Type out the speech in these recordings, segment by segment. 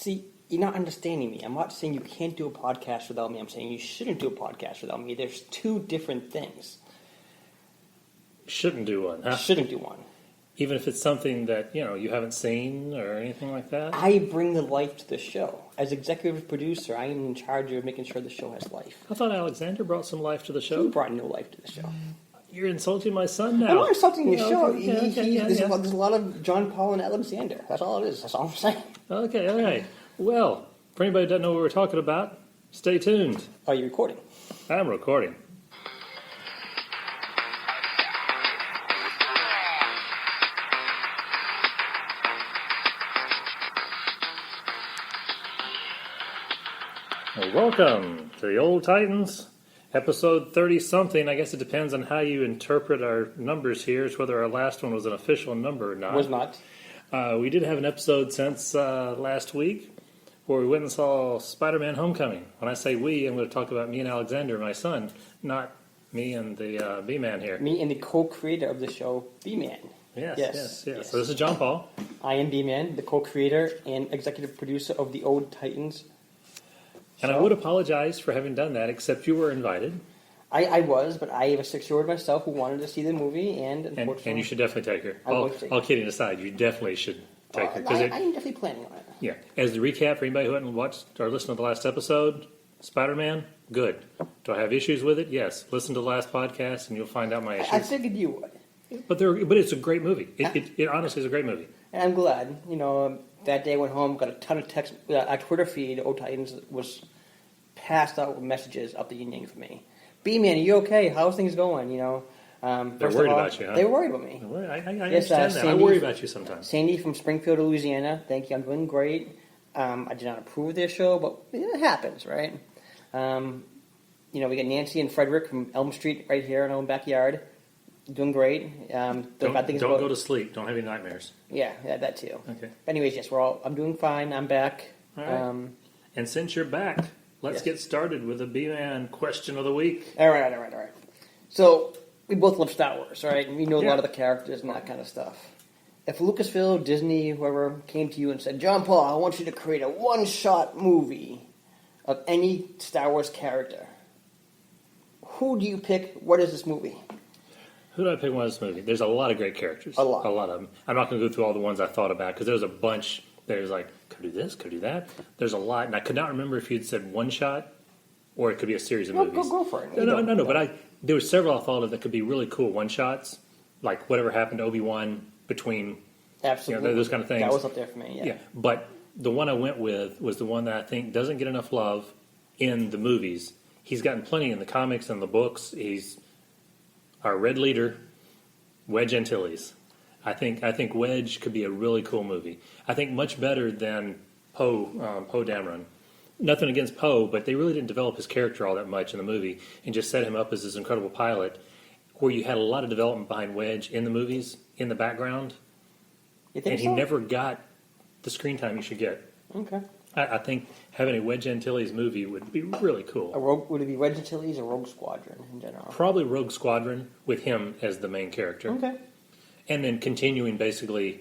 See, you're not understanding me. I'm not saying you can't do a podcast without me. I'm saying you shouldn't do a podcast without me. There's two different things. Shouldn't do one, huh? Shouldn't do one. Even if it's something that, you haven't seen or anything like that? I bring the life to the show. As executive producer, I am in charge of making sure the show has life. I thought Alexander brought some life to the show. He brought no life to the show. You're insulting my son now. I'm not insulting your show. There's There's a lot of John Paul and Alexander. That's all it is. That's all I'm saying. Okay, all right. Well, for anybody who doesn't know what we're talking about, stay tuned. Are you recording? I'm recording. Well, welcome to the Old Titans, episode 30-something. I guess it depends on how you interpret our numbers here, as whether our last one was an official number or not. Was not. We did have an episode since last week where we went and saw Spider-Man Homecoming. When I say we, I'm going to talk about me and Alexander, my son, not me and the B-Man here. Me and the co-creator of the show, B-Man. Yes. So this is John Paul. I am B-Man, the co-creator and executive producer of the Old Titans. And I would apologize for having done that, except you were invited. I was, but I have a 6-year-old myself who wanted to see the movie, and unfortunately... And you should definitely take her. All kidding aside, you definitely should take her. I'm definitely planning on it. Yeah. As the recap for anybody who hadn't watched or listened to the last episode, Spider-Man, good. Do I have issues with it? Yes. Listen to the last podcast and you'll find out my issues. I figured you would. But it's a great movie. It honestly is a great movie. And I'm glad. That day I went home, got a ton of text. Our Twitter feed, Old Titans, was passed out with messages up the yin for me. B-Man, are you okay? How's things going? They're worried about you, huh? They were worried about me. I understand that. I worry about you sometimes. Sandy from Springfield, Louisiana. Thank you. I'm doing great. I did not approve of their show, but it happens, right? We got Nancy and Frederick from Elm Street right here in our own backyard. Doing great. Don't go to sleep. Don't have any nightmares. Yeah, that too. Okay. Anyways, yes, I'm doing fine. I'm back. All right. And since you're back, let's get started with the B-Man question of the week. All right. So, we both love Star Wars, right? We know a lot of the characters and that kind of stuff. If Lucasfilm, Disney, whoever came to you and said, John Paul, I want you to create a one-shot movie of any Star Wars character, who do you pick? What is this movie? Who do I pick one of this movie? There's a lot of great characters. A lot of them. I'm not going to go through all the ones I thought about because there's a bunch. There's like, could do this, could do that. There's a lot. And I could not remember if you'd said one shot or it could be a series of movies. Go for it. No. But there were several I thought of that could be really cool one-shots, like whatever happened to Obi-Wan between, absolutely, those kind of things. That was up there for me, yeah. But the one I went with was the one that I think doesn't get enough love in the movies. He's gotten plenty in the comics and the books. He's our red leader, Wedge Antilles. I think Wedge could be a really cool movie. I think much better than Poe Dameron. Nothing against Poe, but they really didn't develop his character all that much in the movie and just set him up as this incredible pilot where you had a lot of development behind Wedge in the movies, in the background. You think he never got the screen time he should get. Okay. I think having a Wedge Antilles movie would be really cool. Would it be Wedge Antilles or Rogue Squadron in general? Probably Rogue Squadron with him as the main character. Okay. And then continuing basically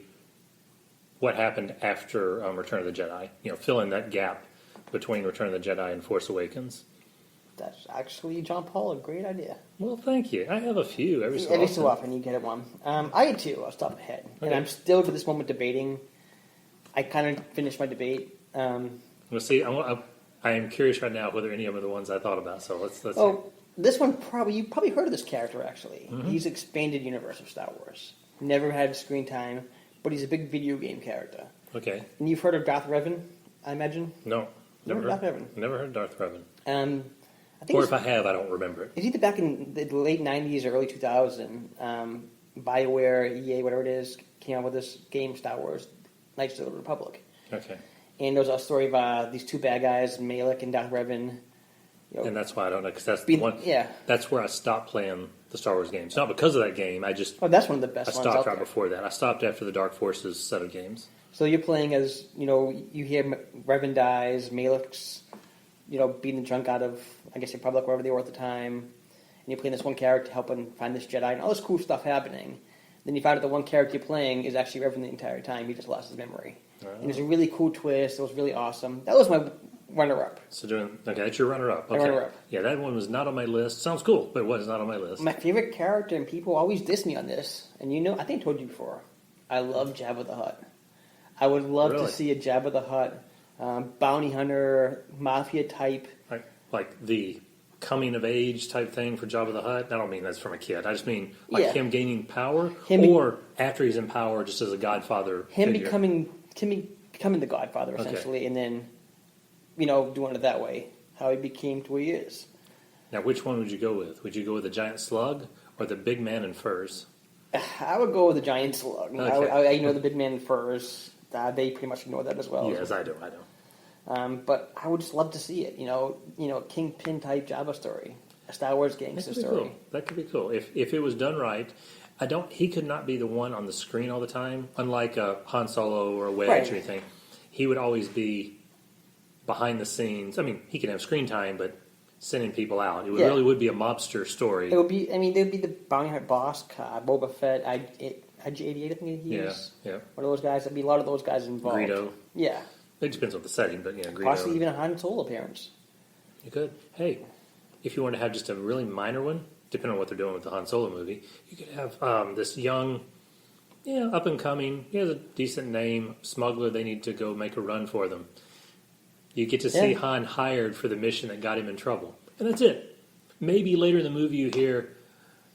what happened after Return of the Jedi. Fill in that gap between Return of the Jedi and Force Awakens. That's actually, John Paul, a great idea. Well, thank you. I have a few every so often you get one. I had two. I'll stop ahead. Okay. And I'm still to this moment debating. I kind of finished my debate. Well, see, I am curious right now whether any of them are the ones I thought about. So let's. This one you probably heard of this character actually. Mm-hmm. He's expanded universe of Star Wars. Never had screen time, but he's a big video game character. Okay. And you've heard of Darth Revan, I imagine? No. Never heard of Darth Revan. I think or if I have, I don't remember it. It's either back in the late 90s or early 2000. BioWare, EA, whatever it is, came out with this game, Star Wars, Knights of the Republic. Okay. And there was a story of these two bad guys, Malak and Darth Revan. And that's why I don't know, because that's the one. Yeah. That's where I stopped playing the Star Wars games. Not because of that game. That's one of the best ones. I stopped right before that. I stopped after the Dark Forces set of games. So you're playing as, you hear Revan dies, Malak's, beating the junk out of, I guess, the Republic, wherever they were at the time. And you're playing this one character helping find this Jedi and all this cool stuff happening. Then you find out the one character you're playing is actually Revan the entire time. He just lost his memory. And there's a really cool twist. It was really awesome. That was my runner-up. So that's your runner-up. Okay. Runner-up. Yeah, that one was not on my list. Sounds cool, but it was not on my list. My favorite character, and people always diss me on this, and I think I told you before, I love Jabba the Hutt. I would love to see a Jabba the Hutt, bounty hunter, mafia type. Like the coming of age type thing for Jabba the Hutt. I don't mean that's from a kid. I just mean him gaining power, or after he's in power, just as a Godfather. Him figure. becoming the Godfather essentially, and then doing it that way. How he became to where he is. Now, which one would you go with? Would you go with the giant slug or the big man in furs? I would go with the giant slug. Okay. I know the big man in furs. They pretty much know that as well. Yes, I do. But I would just love to see it. Kingpin type Jabba story, a Star Wars gangster story. Cool. That could be cool if it was done right. He could not be the one on the screen all the time, unlike a Han Solo or a Wedge or anything. He would always be behind the scenes. I mean, he could have screen time, but sending people out. It really would be a mobster story. It would be. I mean, there'd be the bounty hunter boss, Boba Fett, IG-88. I think he is. Yeah. One of those guys. There'd be a lot of those guys involved. Greedo. Yeah. It depends on the setting, but Greedo. Possibly even a Han Solo appearance. You could. Hey, if you want to have just a really minor one, depending on what they're doing with the Han Solo movie, you could have this young, up and coming, he has a decent name, smuggler. They need to go make a run for them. You get to see Han hired for the mission that got him in trouble. And that's it. Maybe later in the movie you hear,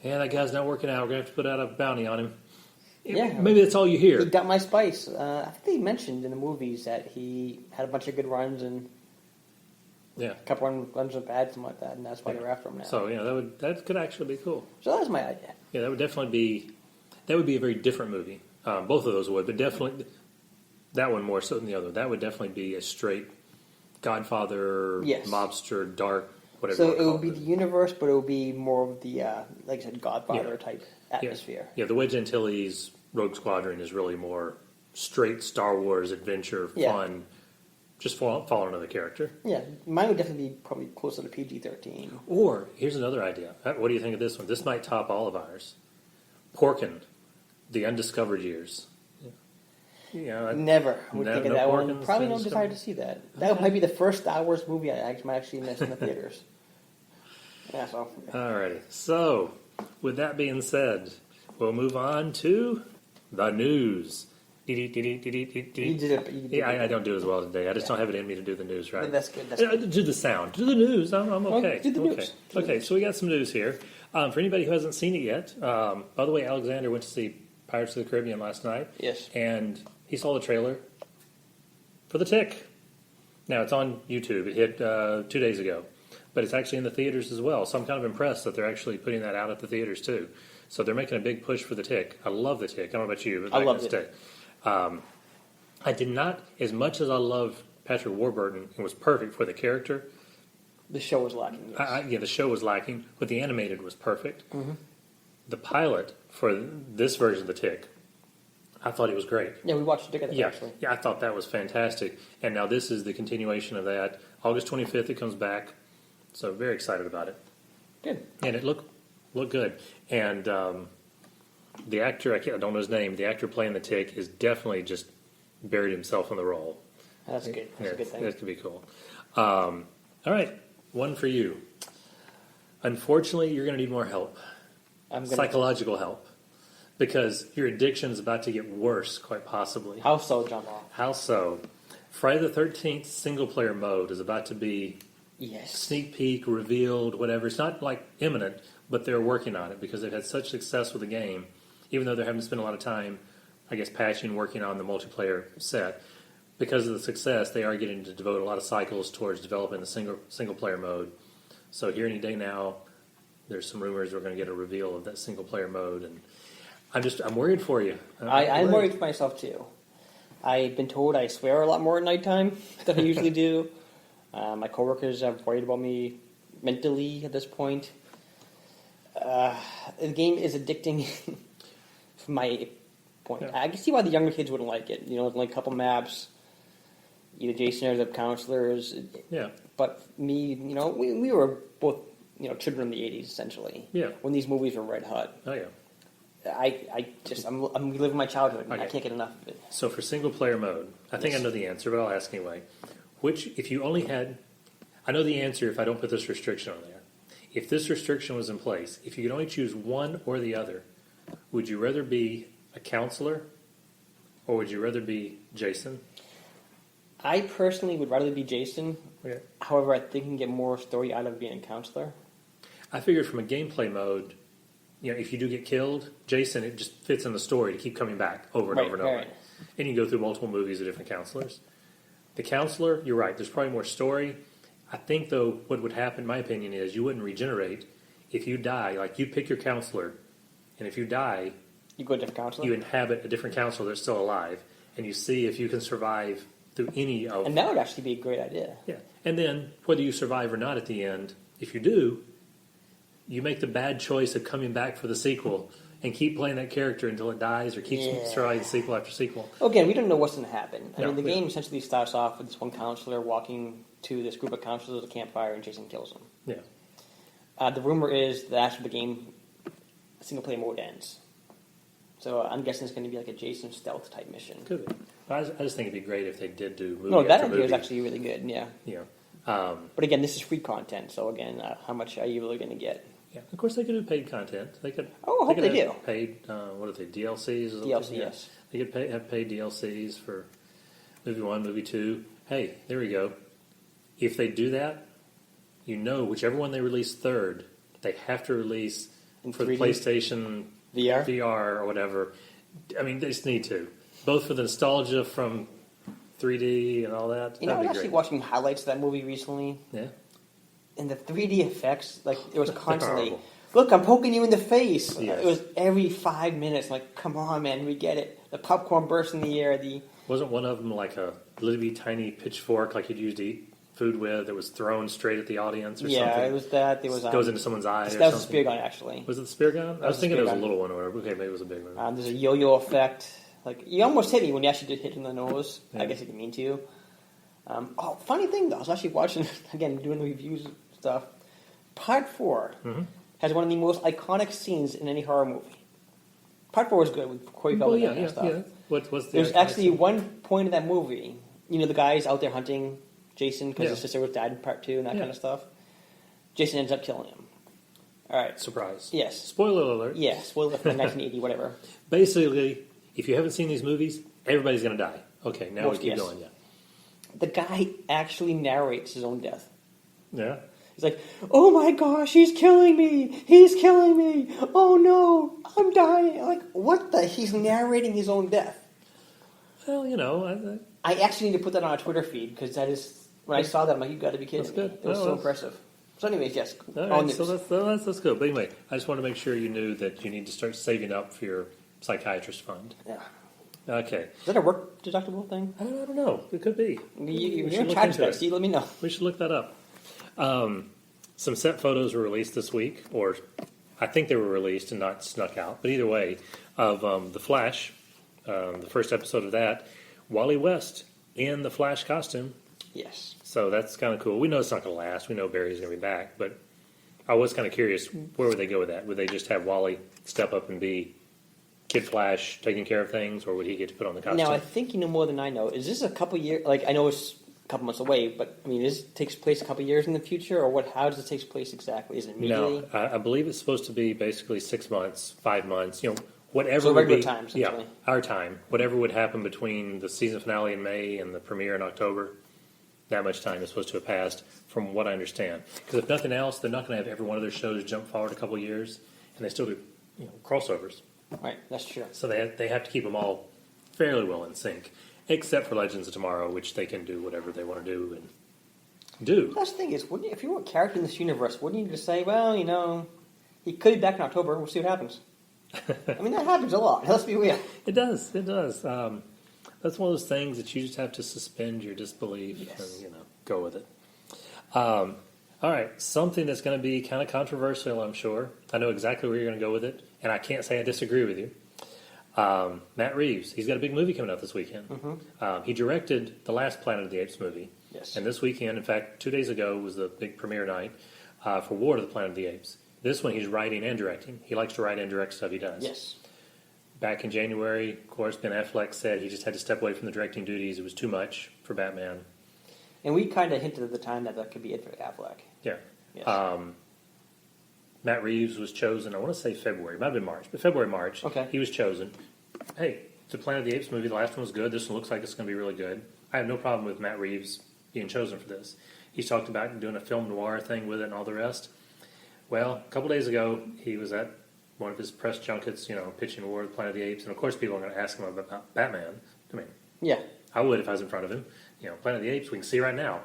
that guy's not working out. We're going to have to put out a bounty on him. Yeah. Maybe that's all you hear. He got my spice. I think they mentioned in the movies that he had a bunch of good runs and a couple runs were bad, something like that, and that's why they're after him now. So, that could actually be cool. So that's my idea. Yeah, that would definitely be a very different movie. Both of those would, but definitely that one more so than the other. That would definitely be a straight Godfather, mobster, dark, whatever. So it would be the universe, but it would be more of the, like I said, Godfather type atmosphere. Yeah, the Wedge Antilles Rogue Squadron is really more straight Star Wars adventure, fun, just follow another character. Yeah, mine would definitely be probably closer to PG-13. Or, here's another idea. What do you think of this one? This might top all of ours. Porkin, The Undiscovered Years. Never would think of that one. Probably no desire to see that. That might be the first Star Wars movie I might actually miss in the theaters. Alrighty. So, with that being said, we'll move on to the news. I don't do as well today. I just don't have it in me to do the news, right? That's good. Do the sound. Do the news. I'm okay. Do the news. Okay, so we got some news here. For anybody who hasn't seen it yet, by the way, Alexander went to see Pirates of the Caribbean last night. Yes. And he saw the trailer for The Tick. Now, it's on YouTube. It hit 2 days ago. But it's actually in the theaters as well. So I'm kind of impressed that they're actually putting that out at the theaters, too. So they're making a big push for The Tick. I love The Tick. I don't know about you, but I loved it. I did not, as much as I love Patrick Warburton, it was perfect for the character. The show was lacking. Yes. The show was lacking, but the animated was perfect. Mm-hmm. The pilot for this version of The Tick, I thought it was great. Yeah, we watched it together, actually. Yeah, I thought that was fantastic. And now this is the continuation of that. August 25th, it comes back. So very excited about it. Good. And it looked good. And the actor, I don't know his name, the actor playing the Tick is definitely just buried himself in the role. That's good. That's a good thing. That could be cool. All right, one for you. Unfortunately, you're going to need more help. Psychological help. Because your addiction is about to get worse, quite possibly. How so, John Paul? How so? Friday the 13th single-player mode is about to be sneak peek, revealed, whatever. It's not like imminent, but they're working on it because they've had such success with the game, even though they're having to spend a lot of time, I guess, patching, working on the multiplayer set. Because of the success, they are getting to devote a lot of cycles towards developing the single-player mode. So here any day now, there's some rumors we're going to get a reveal of that single-player mode, and I'm worried for you. I'm worried for myself too. I've been told I swear a lot more at nighttime than I usually do. My coworkers are worried about me mentally at this point. The game is addicting from my point. Yeah. I can see why the younger kids wouldn't like it. Like a couple maps, either Jason or the counselors. Yeah. But me, we were both, children in the 80s, essentially. Yeah. When these movies were red hot. Oh, yeah. I'm reliving my childhood. And I Okay. can't get enough of it. So for single player mode, I think Yes. I know the answer, but I'll ask anyway. Which, if you only had, I know the answer if I don't put this restriction on there. If this restriction was in place, if you could only choose one or the other, would you rather be a counselor or would you rather be Jason? I personally would rather be Jason. Okay. However, I think you can get more story out of being a counselor. I figured from a gameplay mode, if you do get killed, Jason, it just fits in the story to keep coming back over and Right, over and over. right. And you go through multiple movies of different counselors. The counselor, you're right, there's probably more story. I think, though, what would happen, in my opinion, is you wouldn't regenerate. If you die, like you pick your counselor, and if you die, You go to a different counselor. you inhabit a different counselor that's still alive, and you see if you can survive through any of. And that would actually be a great idea. Yeah, and then whether you survive or not at the end, if you do, you make the bad choice of coming back for the sequel and keep playing that character until it dies or keeps Yeah. surviving sequel after sequel. Again, we don't know what's going to happen. I No, mean, the we game don't. essentially starts off with this one counselor walking to this group of counselors at a campfire, and Jason kills them. Yeah, The rumor is that after the game, single player mode ends. So I'm guessing it's going to be like a Jason stealth type mission. could be. I just think it'd be great if they did do movie No, that after idea movie. is actually really good. Yeah, but again, this is free content. So again, how much are you really going to get? Yeah, of course they could do paid content. They could. Oh, I hope could they have do. Paid. What are they? DLCs. Or DLC, something? Yeah. yes. They could have paid DLCs for movie 1, movie 2. Hey, there we go. If they do that, whichever one they release third, they have to release In for the 3D? PlayStation VR? VR or whatever. I mean, they just need to, both for the nostalgia from 3D and all that. You know, I was That'd be actually great. watching highlights of that movie recently, Yeah. and the 3D effects, like it was constantly, horrible. look, I'm poking you in the face. Yes. It was every 5 minutes. Like, come on, man, we get it. The popcorn burst in the air. Wasn't one of them like a little bitty tiny pitchfork like you'd use to eat food with that was thrown straight at the audience or Yeah, something? it was that. There was Goes into someone's eye or that was a something. spear gun actually. Was it the spear gun? I was was the thinking it was spear a gun. little one or whatever. Okay, maybe it was a big one. There's a yo-yo effect. Like you almost hit me when you actually did hit in the nose. Yeah. I guess you didn't mean to. Funny thing though, I was actually watching again doing the reviews stuff. Part 4 Mm-hmm. has one of the most iconic scenes in any horror movie. Part 4 was good with Corey Well, Feldman yeah, and yeah, that stuff. yeah. What's the There's iconic actually scene? one point in that movie. You know, the guy's out there hunting Jason because Yeah. his sister was died in Part 2 and that Yeah. kind of stuff. Jason ends up killing him. All right. Surprise. Yes. Spoiler alert. Yeah. Spoiler for 1980, whatever. Basically, if you haven't seen these movies, everybody's going to die. Okay, now we Most, keep yes. going. Yeah. The guy actually narrates his own death. Yeah. He's like, "Oh my gosh, he's killing me! He's killing me! Oh no, I'm dying!" I'm like, what the? He's narrating his own death. Well, I actually need to put that on a Twitter feed because that is when I saw that, I'm like, "You got to be kidding That's me!" good. It was Well, so that's- impressive. So, anyways, yes, all all right, news. so that's good. But anyway, I just want to make sure you knew that you need to start saving up for your psychiatrist fund. Yeah. Okay. Is that a work deductible thing? I don't know. It could be. You're should in look charge of into that, it. Steve. Let me know. We should look that up. Some set photos were released this week, or I think they were released and not snuck out. But either way, of The Flash, the first episode of that, Wally West in the Flash costume. Yes. So that's kind of cool. We know it's not going to last. We know Barry's going to be back. But I was kind of curious, where would they go with that? Would they just have Wally step up and be Kid Flash taking care of things, or would he get to put on the costume? Now, I think you know more than I know. Is this a couple years? Like, I know it's a couple months away, but I mean, this takes place a couple years in the future, or what? How does it take place exactly? Is it immediately? No, I believe it's supposed to be basically 6 months, 5 months, whatever So would regular be, time, yeah, essentially. our time. Whatever would happen between the season finale in May and the premiere in October, that much time is supposed to have passed, from what I understand. Because if nothing else, they're not going to have every one of their shows jump forward a couple of years, and they still do crossovers. Right, that's true. So they have to keep them all fairly well in sync, except for Legends of Tomorrow, which they can do whatever they want to do and do. That's the thing is, wouldn't you, if you were a character in this universe, wouldn't you just say, well, he could be back in October. We'll see what happens. I mean, that happens a lot. Let's be real. It does. It does. That's one of those things that you just have to suspend your disbelief Yes. and go with it. All right, something that's going to be kind of controversial, I'm sure. I know exactly where you're going to go with it, and I can't say I disagree with you. Matt Reeves, he's got a big movie coming out this weekend. He directed the last Planet of the Apes movie. Yes. And this weekend, in fact, 2 days ago, was the big premiere night for War of the Planet of the Apes. This one he's writing and directing. He likes to write and direct stuff he does. Yes. Back in January, of course, Ben Affleck said he just had to step away from the directing duties. It was too much for Batman. And we kind of hinted at the time that could be it for Affleck. Yeah. Yes. Matt Reeves was chosen, I want to say February. It might have been March, but February, March. Okay. He was chosen. Hey, it's a Planet of the Apes movie. The last one was good. This one looks like it's going to be really good. I have no problem with Matt Reeves being chosen for this. He's talked about doing a film noir thing with it and all the rest. Well, a couple days ago, he was at one of his press junkets, pitching War of the Planet of the Apes. And, of course, people are going to ask him about Batman. I mean, Yeah. I would if I was in front of him. Planet of the Apes, we can see right now.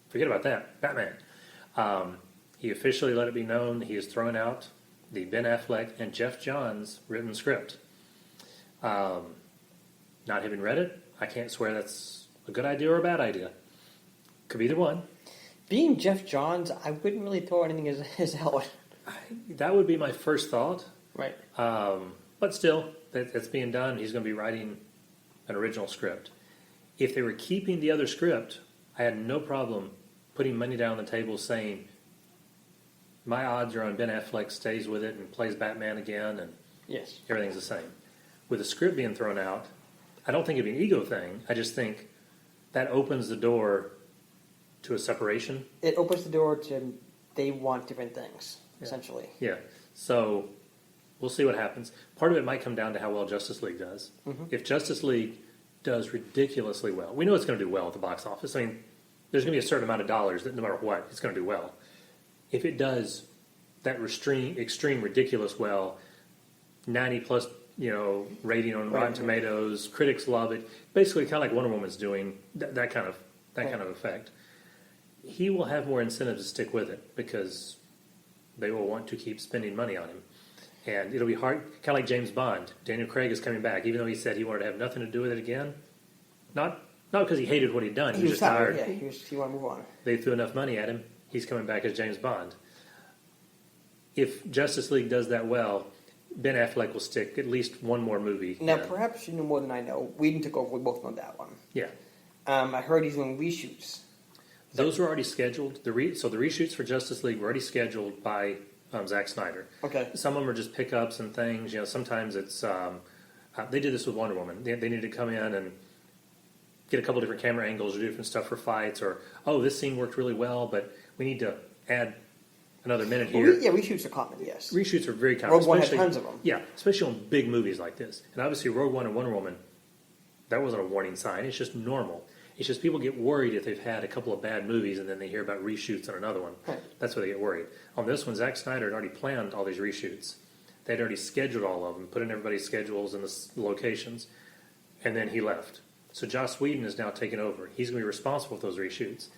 Forget about that. Batman. He officially let it be known he is throwing out the Ben Affleck and Jeff Johns written script. Not having read it, I can't swear that's a good idea or a bad idea. Could be either one. Being Jeff Johns, I wouldn't really throw anything as out. That would be my first thought. Right. But still, that's being done. He's going to be writing an original script. If they were keeping the other script, I had no problem putting money down on the table saying, my odds are on Ben Affleck stays with it and plays Batman again, and Yes. everything's the same. With the script being thrown out, I don't think it'd be an ego thing. I just think that opens the door to a separation. It opens the door to they want different things, essentially. Yeah. So we'll see what happens. Part of it might come down to how well Justice League does. Mm-hmm. If Justice League does ridiculously well, we know it's going to do well at the box office. I mean, there's going to be a certain amount of dollars that no matter what, it's going to do well. If it does that extreme ridiculous well, 90 plus, rating on Rotten Tomatoes, critics love it. Basically, kind of like Wonder Woman's doing that kind of effect. He will have more incentive to stick with it because they will want to keep spending money on him, and it'll be hard. Kind of like James Bond. Daniel Craig is coming back, even though he said he wanted to have nothing to do with it again. Not because he hated what he'd done. He was just tired. Yeah, he wanted to move on. They threw enough money at him. He's coming back as James Bond. If Justice League does that well, Ben Affleck will stick at least one more movie. Now, perhaps you know more than I know. Whedon took over. We both know that one. Yeah. I heard he's doing reshoots. Those were already scheduled. So the reshoots for Justice League were already scheduled by Zack Snyder. Okay. Some of them are just pickups and things. Sometimes it's they did this with Wonder Woman. They needed to come in and get a couple different camera angles or do different stuff for fights, or this scene worked really well, but we need to add another minute here. Reshoots are common. Yes. Reshoots are very common. Rogue One had tons of them. Yeah, especially on big movies like this. And obviously, Rogue One and Wonder Woman, that wasn't a warning sign. It's just normal. It's just people get worried if they've had a couple of bad movies and then they hear about reshoots on another one. Right. That's where they get worried. On this one, Zack Snyder had already planned all these reshoots. They'd already scheduled all of them, put in everybody's schedules and the locations, and then he left. So Joss Whedon is now taking over. He's going to be responsible for those reshoots.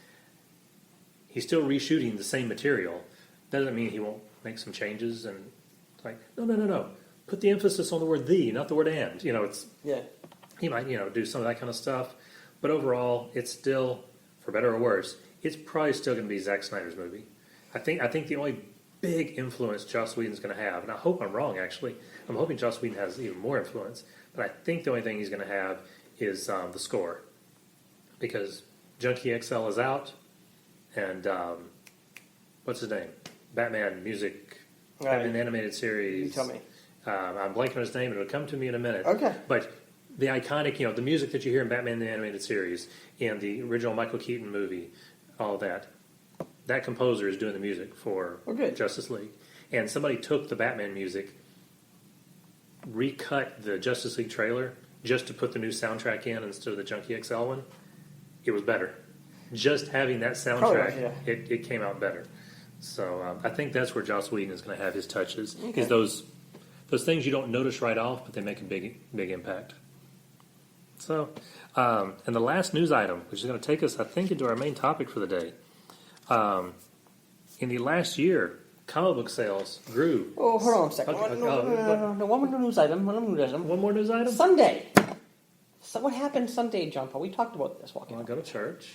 He's still reshooting the same material. Doesn't mean he won't make some changes and like, no. Put the emphasis on the word "the," not the word "and." He might, do some of that kind of stuff. But overall, it's still, for better or worse, it's probably still going to be Zack Snyder's movie. I think the only big influence Joss Whedon's going to have, and I hope I'm wrong actually, I'm hoping Joss Whedon has even more influence, but I think the only thing he's going to have is the score. Because Junkie XL is out, and what's his name? Batman music, Batman animated series. You tell me. I'm blanking on his name, and it'll come to me in a minute. Okay. But the iconic, the music that you hear in Batman the Animated Series and the original Michael Keaton movie, all that composer is doing the music for Justice League. And somebody took the Batman music, recut the Justice League trailer just to put the new soundtrack in instead of the Junkie XL one. It was better. Just having that soundtrack, it came out better. So I think that's where Joss Whedon is going to have his touches. Okay. Is those things you don't notice right off, but they make a big impact. So, and the last news item, which is going to take us, I think, into our main topic for the day. In the last year, comic book sales grew. Oh, hold on a second. Okay, No, one more news item. One more news item? Sunday. So what happened Sunday, John Paul? We talked about this walking. I'll go to church.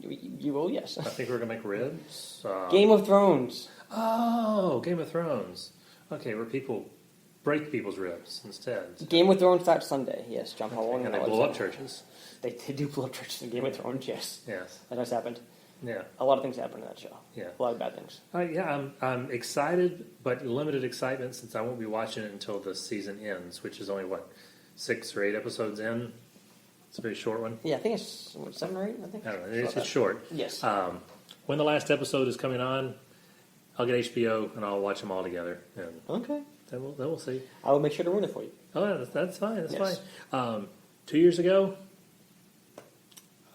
You will, yes. I think we're going to make ribs. Game of Thrones. Oh, Game of Thrones. Okay, where people break people's ribs instead. Game of Thrones starts Sunday, yes, John Paul. And they blow up churches. They do blow up churches in Game of Thrones, yes. Yes. That has happened. Yeah. A lot of things happen in that show. Yeah. A lot of bad things. Yeah, I'm excited, but limited excitement since I won't be watching it until the season ends, which is only, 6 or 8 episodes in? It's a very short one. Yeah, I think it's 7 or 8. I think. I don't know. It's short. Yes. When the last episode is coming on, I'll get HBO and I'll watch them all together, and Okay. then we'll see. I will make sure to ruin it for you. Oh, yeah, that's fine. That's Yes. fine. 2 years ago,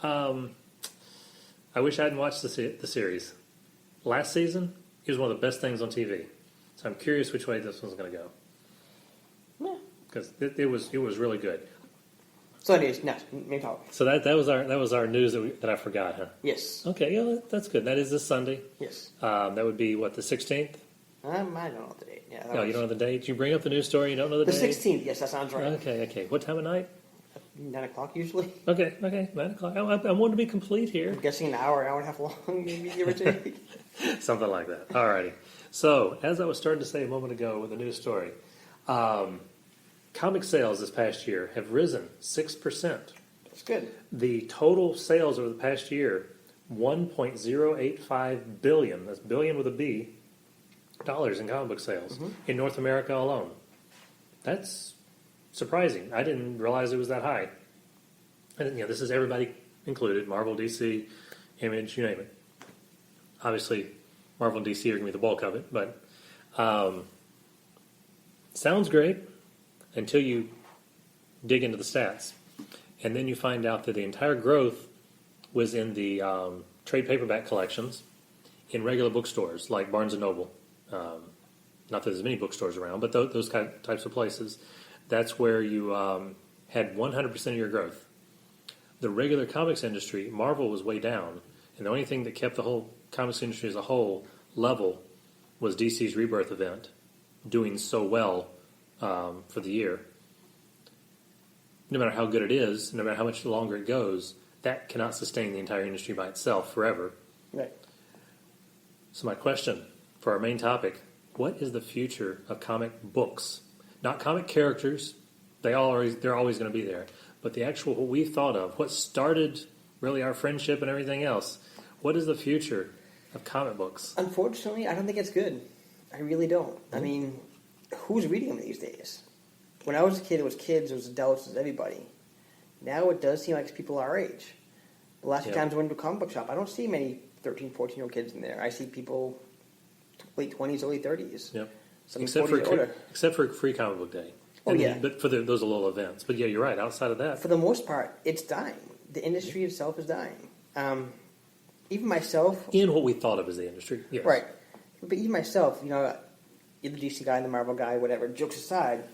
I wish I hadn't watched the series. Last season, it was one of the best things on TV. So I'm curious which way this one's going to go, Yeah. because it was really good. So, anyways, next, main topic. So that was our news that I forgot, huh? Yes. Okay, yeah, that's good. That is this Sunday. Yes. That would be the 16th. I don't know the date. Yeah. No, you don't know the date. You bring up the news story. You don't know the The date. 16th. Yes, that sounds right. Okay. What time of night? 9 o'clock usually. Okay. 9:00. I want to be complete here. I'm guessing an hour and a half long, maybe give or take. Something like that. Alrighty. So, as I was starting to say a moment ago with the news story, comic sales this past year have risen 6%. That's good. The total sales over the past year, $1.085 billion, that's billion with a B, dollars in comic book sales in North America alone. That's surprising. I didn't realize it was that high. And this is everybody included, Marvel, DC, Image, you name it. Obviously, Marvel and DC are going to be the bulk of it, but sounds great until you dig into the stats. And then you find out that the entire growth was in the trade paperback collections in regular bookstores like Barnes & Noble. Not that there's many bookstores around, but those types of places. That's where you had 100% of your growth. The regular comics industry, Marvel was way down, and the only thing that kept the whole comics industry as a whole level was DC's Rebirth event doing so well for the year. No matter how good it is, no matter how much longer it goes, that cannot sustain the entire industry by itself forever. Right. So my question for our main topic, what is the future of comic books? Not comic characters, they're always going to be there, but the actual, what we thought of, what started really our friendship and everything else. What is the future of comic books? Unfortunately, I don't think it's good. I really don't. I mean, who's reading them these days? When I was a kid, it was kids, it was adults, it was everybody. Now it does seem like it's people our age. The last few times I went to a comic book shop, I don't see many 13, 14-year-old kids in there. I see people late 20s, early 30s. Yep. Some Except 40 for older. Free Comic Book Day. Oh, And yeah. But for those little events. But yeah, you're right. Outside of that, For the most part, it's dying. The industry itself is dying. Even myself, in what we thought of as the industry, yes. right? But even myself, you're the DC guy, the Marvel guy, whatever. Jokes aside,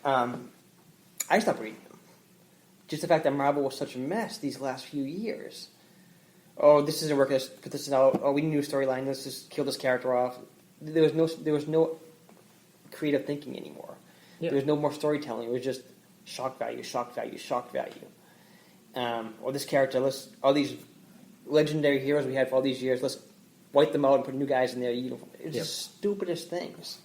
I stopped reading them. Just the fact that Marvel was such a mess these last few years. Oh, this isn't working. Let's put this out. Oh, we need a new storyline. Let's just kill this character off. There was no creative thinking anymore. Yeah. There was no more storytelling. It was just shock value, shock value, shock value. Or this character, all these legendary heroes we had for all these years, let's wipe them out and put new guys in their uniform. It's just stupidest things.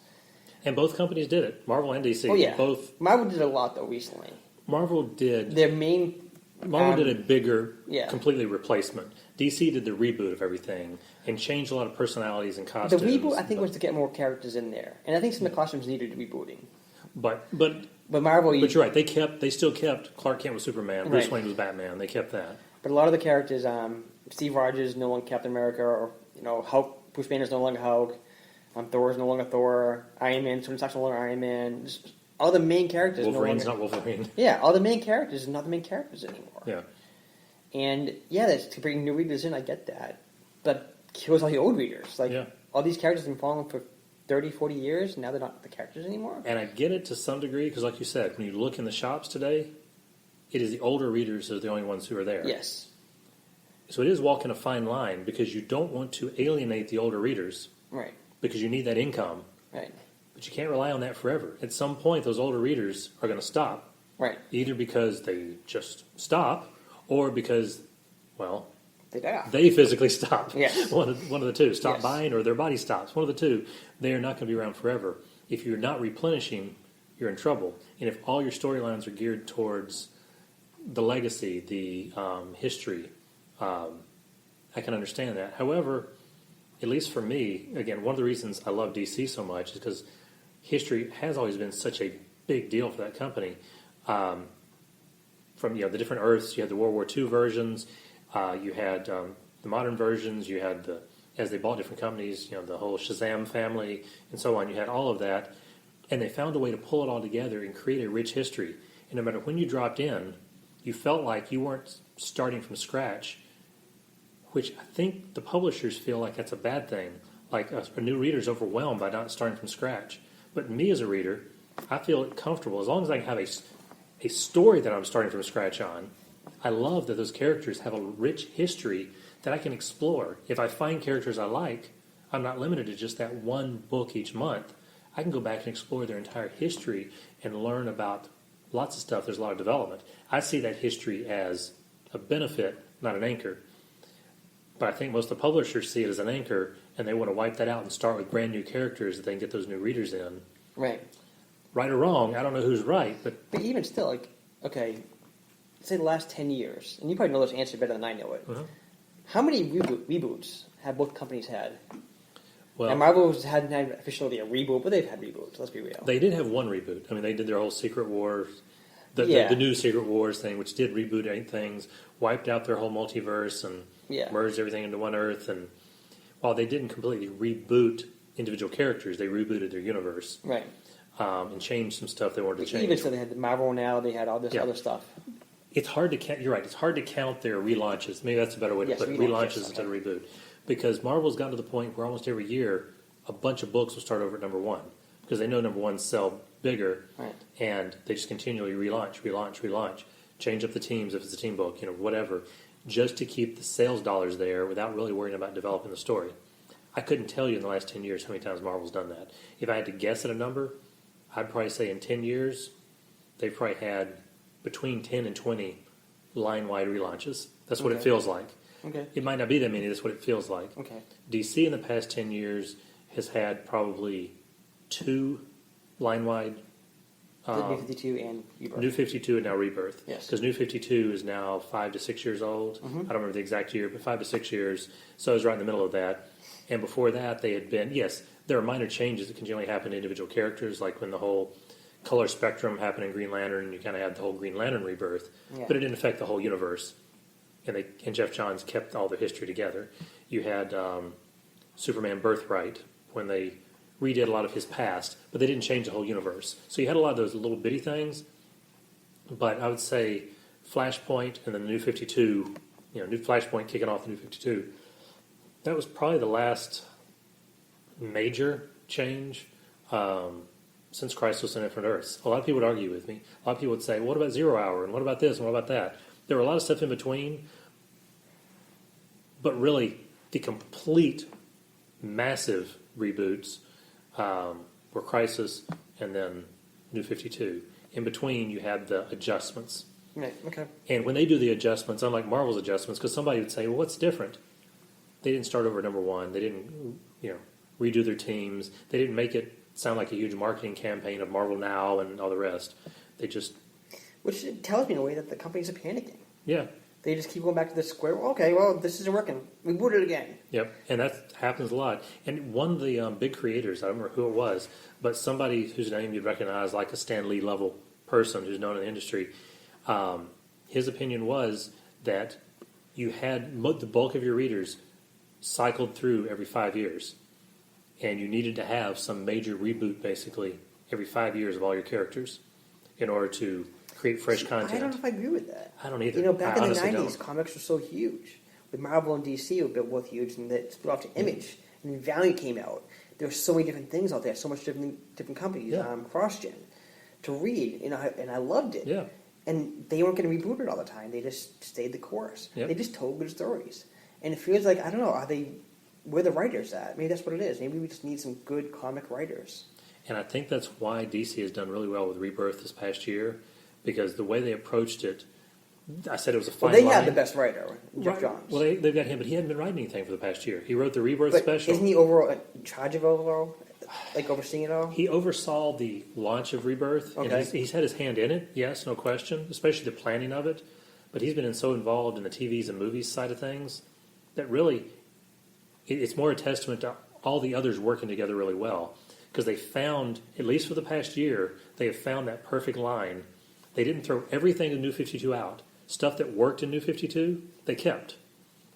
And both companies did it. Marvel and DC. Oh yeah, Both. Marvel did a lot though recently. Marvel did. Their main Marvel did a bigger, yeah. completely replacement. DC did the reboot of everything and changed a lot of personalities and The costumes. reboot, I think, was to get more characters in there, and I think some of the costumes needed rebooting. But Marvel, you're right. They still kept Clark Kent was Superman. Bruce Right. Wayne was Batman. They kept that. but a lot of the characters, Steve Rogers no longer Captain America, or Hulk. Bruce Banner's no longer Hulk. Thor's no longer Thor. Iron Man, Tony Stark's no longer Iron Man. Just all the main characters. Wolverine's no not longer, Wolverine. Yeah, all the main characters are not the main characters anymore. Yeah. And yeah, that's to bring new readers in. I get that, but kills all the old readers. Like all these characters have been following for 30, 40 years. And now they're not the characters anymore. And I get it to some degree because, like you said, when you look in the shops today, it is the older readers that are the only ones who are there. Yes. So it is walking a fine line because you don't want to alienate the older readers. Right. Because you need that income. Right. But you can't rely on that forever. At some point, those older readers are going to stop. Right. Either because they just stop or because, well, They die off. they physically stop. Yes. One of the two. Stop Yes. buying or their body stops. One of the two. They are not going to be around forever. If you're not replenishing, you're in trouble. And if all your storylines are geared towards the legacy, the history, I can understand that. However, at least for me, again, one of the reasons I love DC so much is because history has always been such a big deal for that company. From the different Earths, you had the World War II versions, you had the modern versions, you had as they bought different companies, the whole Shazam family and so on. You had all of that, and they found a way to pull it all together and create a rich history. And no matter when you dropped in, you felt like you weren't starting from scratch, which I think the publishers feel like that's a bad thing. Like a new reader's overwhelmed by not starting from scratch. But me as a reader, I feel comfortable as long as I can have a story that I'm starting from scratch on. I love that those characters have a rich history that I can explore. If I find characters I like, I'm not limited to just that one book each month. I can go back and explore their entire history and learn about lots of stuff. There's a lot of development. I see that history as a benefit, not an anchor. But I think most of the publishers see it as an anchor, and they want to wipe that out and start with brand new characters that they can get those new readers in. Right. Right or wrong, I don't know who's right, but even still, okay, say the last 10 years, and you probably know this answer better than I know it. Uh-huh. How many reboots have both companies had? Well, and Marvel hadn't had officially a reboot, but they've had reboots. Let's be real. They did have one reboot. I mean, they did their whole Secret Wars, the new Secret Wars thing, which did reboot things, wiped out their whole multiverse, and merged everything into one Earth. And while they didn't completely reboot individual characters, they rebooted their universe, right? And changed some stuff they wanted to change. Even so, they had the Marvel now. They had all this other stuff. It's hard to count. You're right. It's hard to count their relaunches. Maybe that's a better way to put it. Relaunches instead of reboot. Because Marvel's gotten to the point where almost every year a bunch of books will start over at number one because they know number ones sell bigger, right. And they just continually relaunch, change up the teams if it's a team book, whatever, just to keep the sales dollars there without really worrying about developing the story. I couldn't tell you in the last 10 years how many times Marvel's done that. If I had to guess at a number, I'd probably say in 10 years they've probably had between 10 and 20 line-wide relaunches. That's what it feels like. Okay. It might not be that many. That's what it feels like. Okay. DC in the past 10 years has had probably 2 line-wide. New 52 and Rebirth. New 52 and now Rebirth. Yes. Because New 52 is now 5 to 6 years old. Mm-hmm. I don't remember the exact year, but 5 to 6 years. So it was right in the middle of that. And before that, they had been, yes, there are minor changes that can generally happen to individual characters, like when the whole color spectrum happened in Green Lantern, you kind of had the whole Green Lantern Rebirth. Yeah. But it didn't affect the whole universe. And Jeff Johns kept all their history together. You had Superman Birthright when they redid a lot of his past, but they didn't change the whole universe. So you had a lot of those little bitty things. But I would say Flashpoint and the New 52, New Flashpoint kicking off the New 52, that was probably the last major change since Crisis on Infinite Earths. A lot of people would argue with me. A lot of people would say, what about Zero Hour? And what about this? And what about that? There were a lot of stuff in between. But really, the complete massive reboots were Crisis and then New 52. In between, you had the adjustments. Right, okay. And when they do the adjustments, unlike Marvel's adjustments, because somebody would say, well, what's different? They didn't start over at number one. They didn't, redo their teams. They didn't make it sound like a huge marketing campaign of Marvel Now and all the rest. They just... Which tells me in a way that the companies are panicking. Yeah. They just keep going back to the square. Okay, well, this isn't working. Reboot it again. Yep, and that happens a lot. And one of the big creators, I don't remember who it was, but somebody whose name you'd recognize, like a Stan Lee level person who's known in the industry, his opinion was that you had the bulk of your readers cycled through every 5 years, and you needed to have some major reboot, basically, every 5 years of all your characters in order to create fresh content. I don't know if I agree with that. I don't either. Back in the 90s, comics were so huge. With Marvel and DC, were both huge, and that split off to Image. And then Valiant came out. There were so many different things out there, so much different companies, cross-gen, to read, and I loved it. Yeah. And they weren't going to reboot it all the time. They just stayed the course. Yep. They just told good stories. And it feels like, I don't know, where the writers at? Maybe that's what it is. Maybe we just need some good comic writers. And I think that's why DC has done really well with Rebirth this past year, because the way they approached it, I said it was a fine line. They have the best writer, Jeff Johns. Well, they've got him, but he hadn't been writing anything for the past year. He wrote the Rebirth special. Isn't he overall in charge of overall, overseeing it all? He oversaw the launch of Rebirth. Okay. And he's had his hand in it, yes, no question, especially the planning of it. But he's been so involved in the TVs and movies side of things that really, it's more a testament to all the others working together really well. Because they found, at least for the past year, they have found that perfect line. They didn't throw everything in New 52 out. Stuff that worked in New 52, they kept.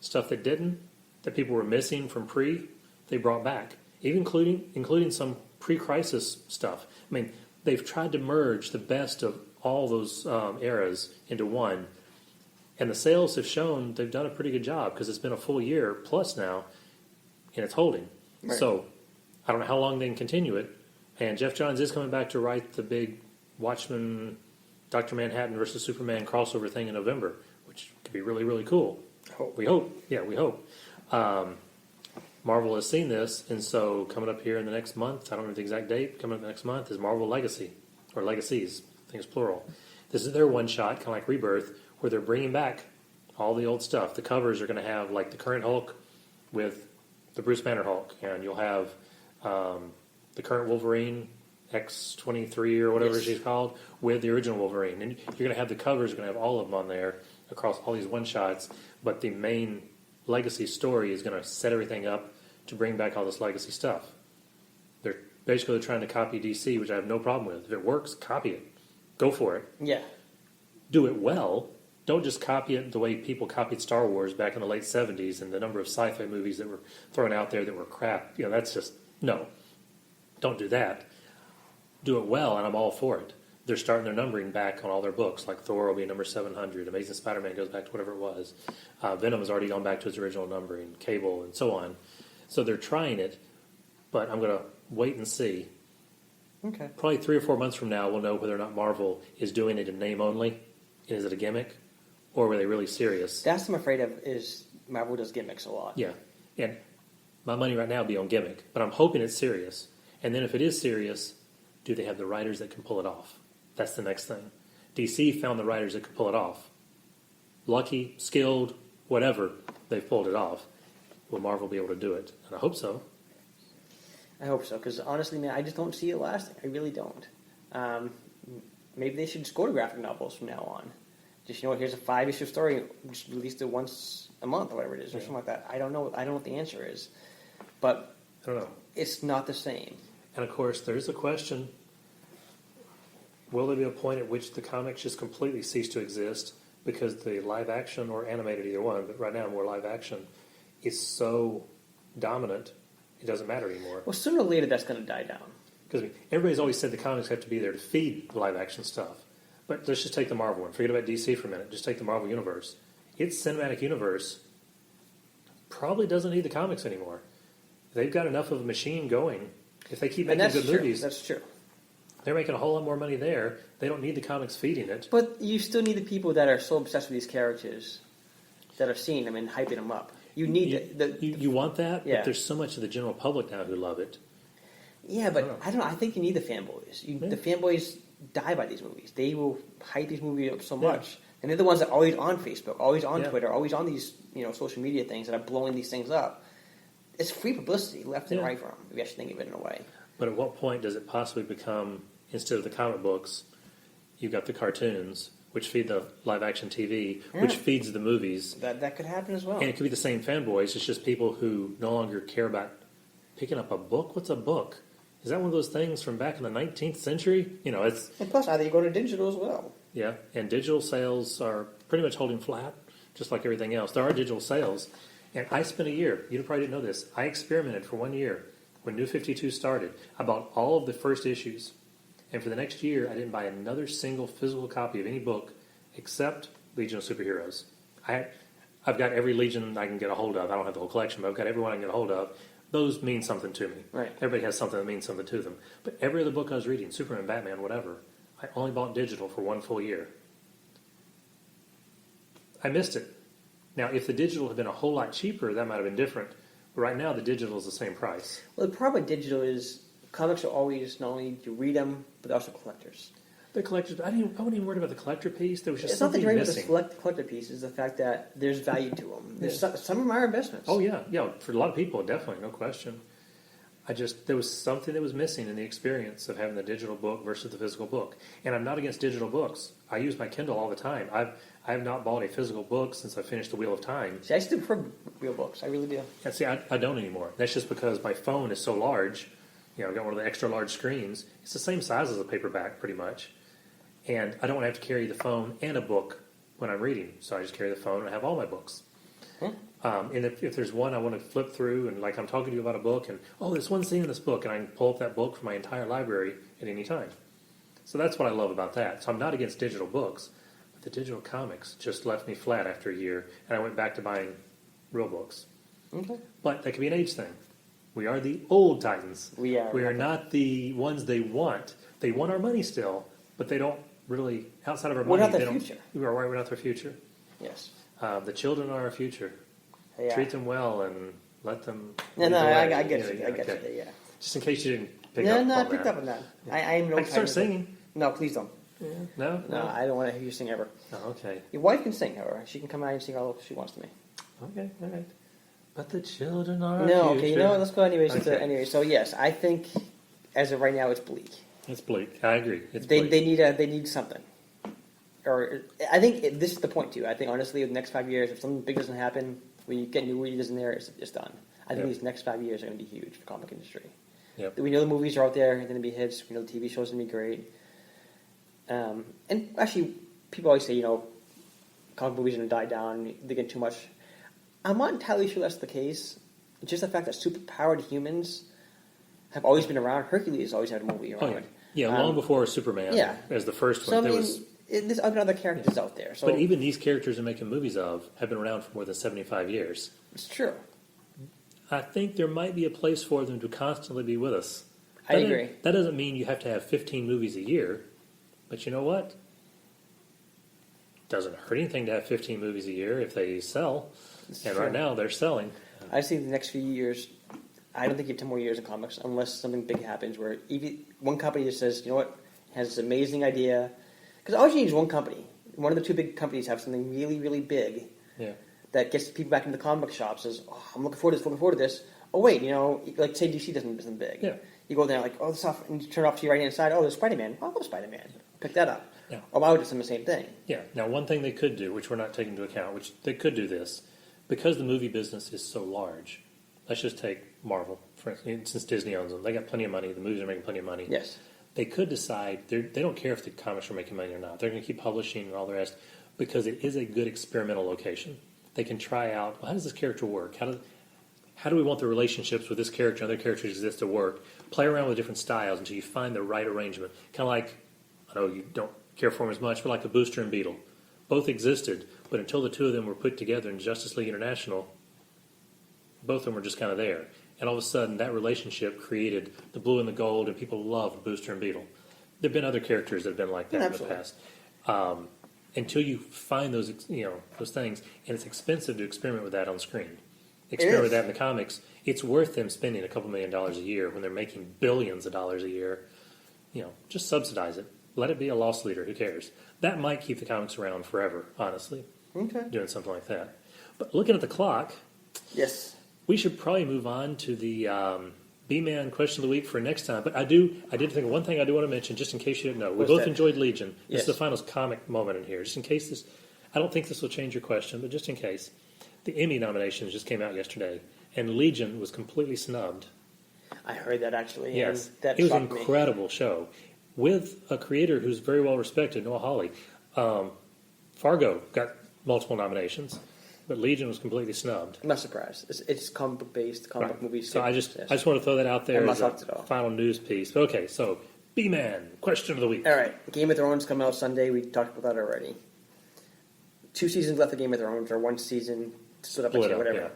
Stuff that didn't, that people were missing from pre, they brought back. Even including some pre-crisis stuff. I mean, they've tried to merge the best of all those eras into one. And the sales have shown they've done a pretty good job because it's been a full year plus now, and it's holding. Right. So I don't know how long they can continue it. And Jeff Johns is coming back to write the big Watchmen, Dr. Manhattan versus Superman crossover thing in November, which could be really, really cool. We hope. Yeah, we hope. Marvel has seen this, and so coming up here in the next month, I don't know the exact date, coming up next month is Marvel Legacy, or Legacies, I think it's plural. This is their one-shot, kind of like Rebirth, where they're bringing back all the old stuff. The covers are going to have, like, the current Hulk with the Bruce Banner Hulk, and you'll have the current Wolverine, X-23 or whatever she's called, with the original Wolverine. And you're going to have the covers, you're going to have all of them on there across all these one-shots, but the main Legacy story is going to set everything up to bring back all this Legacy stuff. They're basically trying to copy DC, which I have no problem with. If it works, copy it. Go for it. Yeah. Do it well. Don't just copy it the way people copied Star Wars back in the late 70s and the number of sci-fi movies that were thrown out there that were crap. You know, that's just, no. Don't do that. Do it well, and I'm all for it. They're starting their numbering back on all their books, like Thor will be number 700, Amazing Spider-Man goes back to whatever it was. Venom has already gone back to its original numbering, Cable, and so on. So they're trying it, but I'm going to wait and see. Okay. Probably 3 or 4 months from now, we'll know whether or not Marvel is doing it in name only. Is it a gimmick? Or were they really serious? That's what I'm afraid of, is Marvel does gimmicks a lot. Yeah. And my money right now would be on gimmick, but I'm hoping it's serious. And then if it is serious, do they have the writers that can pull it off? That's the next thing. DC found the writers that could pull it off. Lucky, skilled, whatever, they've pulled it off. Will Marvel be able to do it? And I hope so. I hope so, because honestly, man, I just don't see it lasting. I really don't. Maybe they should just go to graphic novels from now on. Just, here's a 5-issue story, just release it once a month or whatever it is, or something like that. I don't know. I don't know what the answer is. But I don't know. It's not the same. And of course, there's a question. Will there be a point at which the comics just completely cease to exist because the live action or animated, either one, but right now more live action, is so dominant, it doesn't matter anymore. Well, sooner or later that's going to die down. Because everybody's always said the comics have to be there to feed the live action stuff. But let's just take the Marvel one. Forget about DC for a minute. Just take the Marvel universe. Its cinematic universe probably doesn't need the comics anymore. They've got enough of a machine going. If they keep making good movies, that's true. They're making a whole lot more money there. They don't need the comics feeding it. But you still need the people that are so obsessed with these characters that are seeing them and hyping them up. You need you want that, yeah. But there's so much of the general public now who love it. Yeah, but I don't know. I think you need the fanboys. The fanboys die by these movies. They will hype these movies up so much. And they're the ones that are always on Facebook, always on Twitter, always on these social media things that are blowing these things up. It's free publicity left and right for them, if you actually think of it in a way. But at what point does it possibly become, instead of the comic books, you've got the cartoons, which feed the live-action TV, which feeds the movies. That could happen as well. And it could be the same fanboys. It's just people who no longer care about picking up a book. What's a book? Is that one of those things from back in the 19th century? It's... And plus, either you go to digital as well. Yeah, and digital sales are pretty much holding flat, just like everything else. There are digital sales. And I spent a year, you probably didn't know this, I experimented for 1 year. When New 52 started, I bought all of the first issues. And for the next year, I didn't buy another single physical copy of any book except Legion of Superheroes. I've got every Legion I can get a hold of. I don't have the whole collection, but I've got everyone I can get a hold of. Those mean something to me. Right. Everybody has something that means something to them. But every other book I was reading, Superman, Batman, whatever, I only bought digital for 1 full year. I missed it. Now, if the digital had been a whole lot cheaper, that might have been different. But right now, the digital is the same price. Well, the problem with digital is comics are always not only you read them, but they're also collectors. The collectors, I wasn't even worried about the collector piece. There was just it's not the something dream missing. of the collector piece is the fact that there's value to them. There's some of them are investments. Oh, yeah. Yeah, for a lot of people, definitely, no question. There was something that was missing in the experience of having the digital book versus the physical book. And I'm not against digital books. I use my Kindle all the time. I have not bought a physical book since I finished The Wheel of Time. See, I still prefer real books. I really do. And see, I don't anymore. That's just because my phone is so large. I've got one of the extra large screens. It's the same size as a paperback, pretty much. And I don't want to have to carry the phone and a book when I'm reading. So I just carry the phone and I have all my books. And if there's one I want to flip through, and like I'm talking to you about a book, and there's one scene in this book, and I can pull up that book from my entire library at any time. So that's what I love about that. So I'm not against digital books, but the digital comics just left me flat after a year, and I went back to buying real books. Okay. But that could be an age thing. We are the old Titans. We are. We are not the ones they want. They want our money still, but they don't really, outside of our money. We're not they their don't, future. We're not their future. Yes. The children are our future. Yeah. Treat them well and let them. No, lead the I way. get you. I get okay. you. Yeah. Just in case you didn't pick No, up. I on picked that. up on that. I am no. I can start singing. No, please don't. No. No, I don't want to hear you sing ever. Oh, okay. Your wife can sing, however. She can come out and sing all she wants to me. Okay. All right. But the children are. No, our okay. future. You know what? Let's go anyways. Okay. Anyway, so yes, I think as of right now, it's bleak. It's bleak. I agree. It's They bleak. they need something. Or I think this is the point too. I think honestly, in the next 5 years, if something big doesn't happen, when you get new readers in there, it's done. I think Yep. these next 5 years are going to be huge for the comic industry. Yep. We know the movies are out there, they're going to be hits. We know the TV shows are going to be great. And actually, people always say, comic movies are going to die down. They get too much. I'm not entirely sure that's the case. It's just the fact that superpowered humans have always been around. Hercules always had a movie Oh, around. yeah. Long before Superman. yeah. As the first So, one. I There mean, was. there's other characters out there. So But even these characters they're making movies of have been around for more than 75 years. it's true. I think there might be a place for them to constantly be with us. I That agree. That doesn't mean you have to have 15 movies a year, but you know what? Doesn't hurt anything to have 15 movies a year if they sell. It's And true. right now they're selling. I see the next few years. I don't think you have 10 more years in comics unless something big happens where even one company just says, you know what, has this amazing idea. Because all you need is one company. One of the two big companies have something really, really big Yeah. that gets people back into the comic book shop. Says, oh, I'm looking forward to this. Oh, wait, like say DC doesn't something big. Yeah. You go there like, oh, this off, and you turn it off to your right hand side. Oh, there's Spider-Man. Oh, I love Spider-Man. Pick that up. Yeah. Or why would it do the same thing? Yeah. Now, one thing they could do, which we're not taking into account, which they could do this, because the movie business is so large. Let's just take Marvel, for instance, since Disney owns them. They got plenty of money. The movies are making plenty of money. Yes. They could decide they don't care if the comics are making money or not. They're going to keep publishing and all the rest because it is a good experimental location. They can try out, well, how does this character work? How do we want the relationships with this character and other characters exist to work? Play around with different styles until you find the right arrangement. Kind of like, I know you don't care for them as much, but like the Booster and Beetle. Both existed, but until the two of them were put together in Justice League International, both of them were just kind of there. And all of a sudden, that relationship created the blue and the gold, and people loved Booster and Beetle. There have been other characters that have been like that in the Absolutely. past. Until you find those things, and it's expensive to experiment with that on screen. Experiment with is. that in the comics. It's worth them spending a couple $1 million a year when they're making billions of dollars a year. Just subsidize it. Let it be a loss leader. Who cares? That might keep the comics around forever, honestly, Okay. doing something like that. But looking at the clock, Yes. we should probably move on to the B-Man question of the week for next time. But I did think of one thing I do want to mention, just in case you didn't know. We What's both that? enjoyed Legion. This Yes. is the final comic moment in here. Just in case this, I don't think this will change your question, but just in case. The Emmy nominations just came out yesterday, and Legion was completely snubbed. I heard that actually. Yes, and that it was an shocked me. incredible show with a creator who's very well respected, Noah Hawley. Fargo got multiple nominations, but Legion was completely snubbed. I'm not surprised. It's comic book based, comic book movies. So I just want to throw that out there I'm not as shocked at a all. final news piece. But okay, so B-Man question of the week. All right, Game of Thrones coming out Sunday. We talked about that already. 2 seasons left of Game of Thrones, or 1 season split up, Split up, whatever.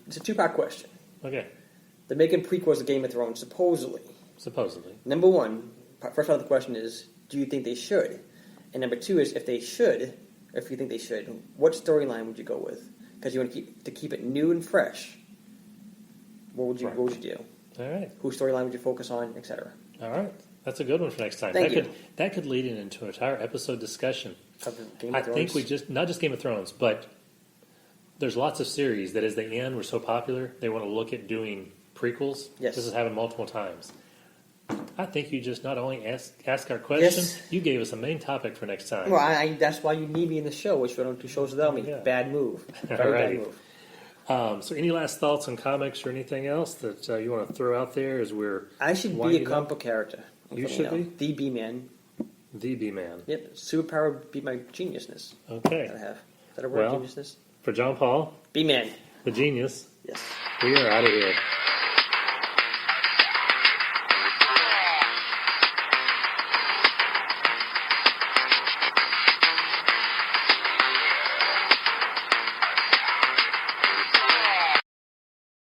It's a 2-part question. Okay, They're making prequels of Game of Thrones, supposedly. supposedly. Number one, first part of the question is, do you think they should? And number 2 is, if they should, or if you think they should, what storyline would you go with? Because you want to keep it new and fresh. What would you do? All right, Whose storyline would you focus on, etc.? all right. That's a good one for next time. Thank you. That could lead into an entire episode discussion. Of the Game I of Thrones? think we not just Game of Thrones, but there's lots of series that as they end were so popular, they want to look at doing prequels. Yes. This has happened multiple times. I think you just not only ask our question, Yes. you gave us a main topic for next time. Well, that's why you need me in the show, which we don't do shows without me. Yeah. Bad move. Very Alrighty. bad move. So any last thoughts on comics or anything else that you want to throw out there as we're I should be a winding comic up? book character. You should be? The B-Man. The B-Man. Yep. Superpower would be my geniusness Okay. that I have. Is that a word, Well- geniusness? For John Paul, B-Man. the genius, Yes. we are out of here.